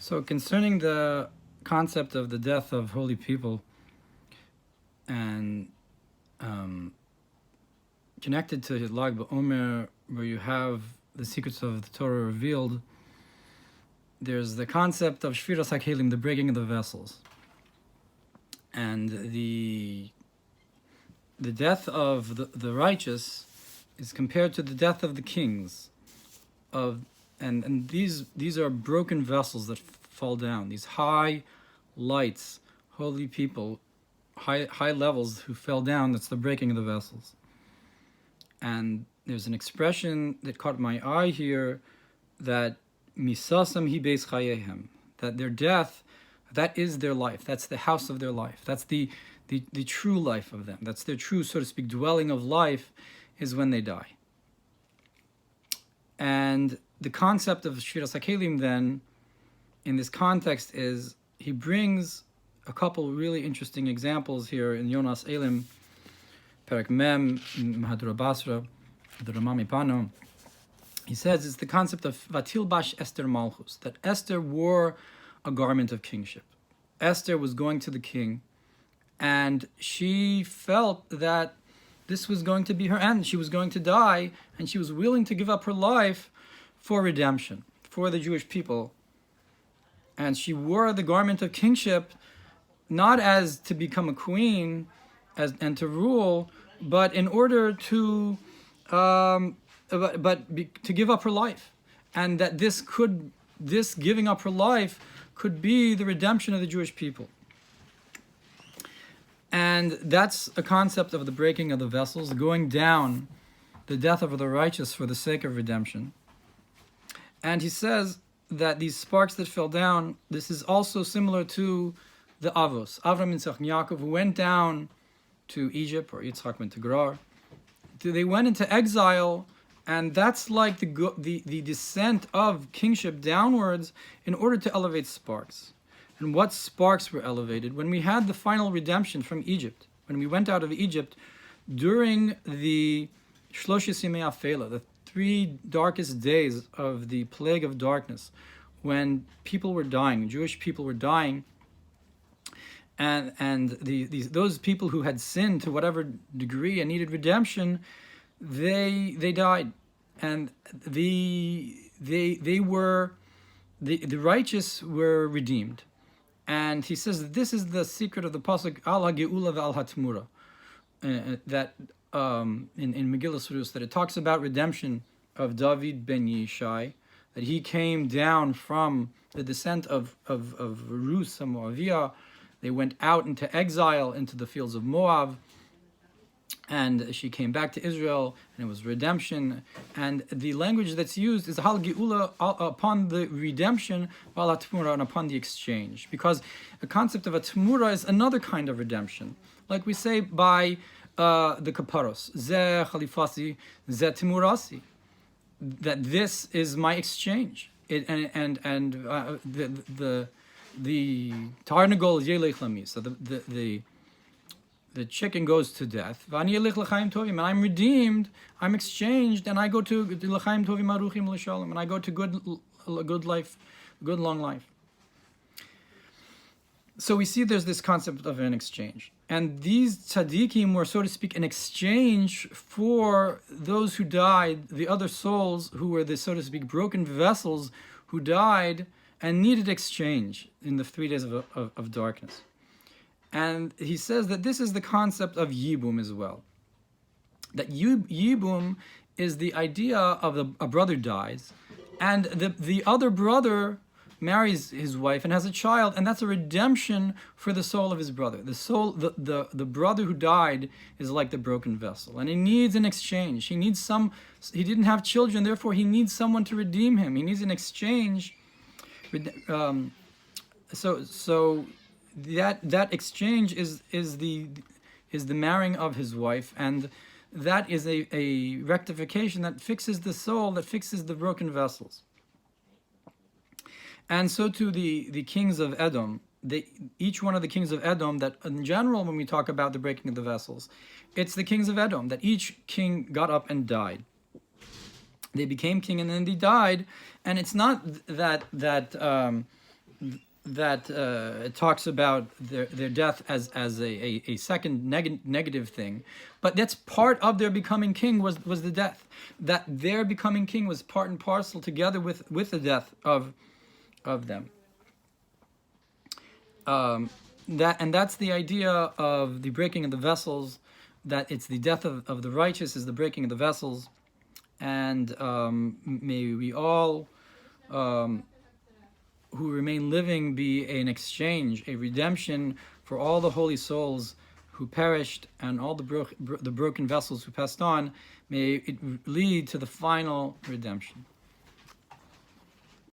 So concerning the concept of the death of holy people and connected to Lag BaOmer, where you have the secrets of the Torah revealed, there's the concept of Shviras HaKelim, the breaking of the vessels. And the death of the righteous is compared to the death of the kings. And these are broken vessels that fall down. These high lights, holy people, high levels who fell down. That's the breaking of the vessels. And there's an expression that caught my eye here, that misasam hi beis chayhem, that their death, that is their life. That's the house of their life. That's the true life of them. That's their true, so to speak, dwelling of life, is when they die. And the concept of Shviras HaKelim then, in this context, is he brings a couple really interesting examples here in Yonas Elim, Perek Mem, Mahadura Basra, the Ramami Pano. He says it's the concept of Vatilbash Esther Malchus, that Esther wore a garment of kingship. Esther was going to the king, and she felt that this was going to be her end. She was going to die, and she was willing to give up her life for redemption, for the Jewish people. And she wore the garment of kingship, not as to become a queen and to rule, but in order to to give up her life. And that this giving up her life could be the redemption of the Jewish people. And that's a concept of the breaking of the vessels, going down, the death of the righteous for the sake of redemption. And he says that these sparks that fell down, this is also similar to the Avos, Avram, Yitzchak, and Yaakov, who went down to Egypt, or Yitzchak went to Gerar. They went into exile, and that's like the descent of kingship downwards in order to elevate sparks. And what sparks were elevated? When we had the final redemption from Egypt, when we went out of Egypt, during the Shloshis Yemei Afela, the 3 darkest days of the plague of darkness, when people were dying, Jewish people were dying, and those people who had sinned to whatever degree and needed redemption, they died, and the righteous were redeemed. And he says that this is the secret of the pasuk al hageula ve'al hatmura, that in Megillah Rus, that it talks about redemption of David ben Yishai, that he came down from the descent of Rus and Moavia. They went out into exile into the fields of Moab, and she came back to Israel, and it was redemption. And the language that's used is hal geula, upon the redemption, val hatmura, and upon the exchange, because the concept of a tmura is another kind of redemption, like we say by the kaparos, ze chalifasi, ze timurasi, that this is my exchange. The tarnagol yelech lami, so the chicken goes to death. ואני לחיים טובים, and I'm redeemed, I'm exchanged, and I go to לחיים טובים aruchim l'shalom, and I go to good life, good long life. So we see there's this concept of an exchange. And these tzadikim were, so to speak, an exchange for those who died, the other souls who were the, so to speak, broken vessels who died and needed exchange in the 3 days of darkness. And he says that this is the concept of Yibum as well. That Yibum is the idea of a brother dies, and the other brother marries his wife and has a child, and that's a redemption for the soul of his brother. The brother who died is like the broken vessel, and he needs an exchange. He didn't have children, therefore he needs someone to redeem him. He needs an exchange. So that exchange is the marrying of his wife, and that is a rectification that fixes the soul, that fixes the broken vessels. And so too the kings of Edom, each one of the kings of Edom, that in general when we talk about the breaking of the vessels, it's the kings of Edom, that each king got up and died. They became king and then they died, and it's not that it talks about their death as a second negative thing, but that's part of their becoming king was the death. That their becoming king was part and parcel together with the death of them. That's the idea of the breaking of the vessels. That it's the death of the righteous is the breaking of the vessels, and may we all who remain living be an exchange, a redemption for all the holy souls who perished and all the broken vessels who passed on. May it lead to the final redemption.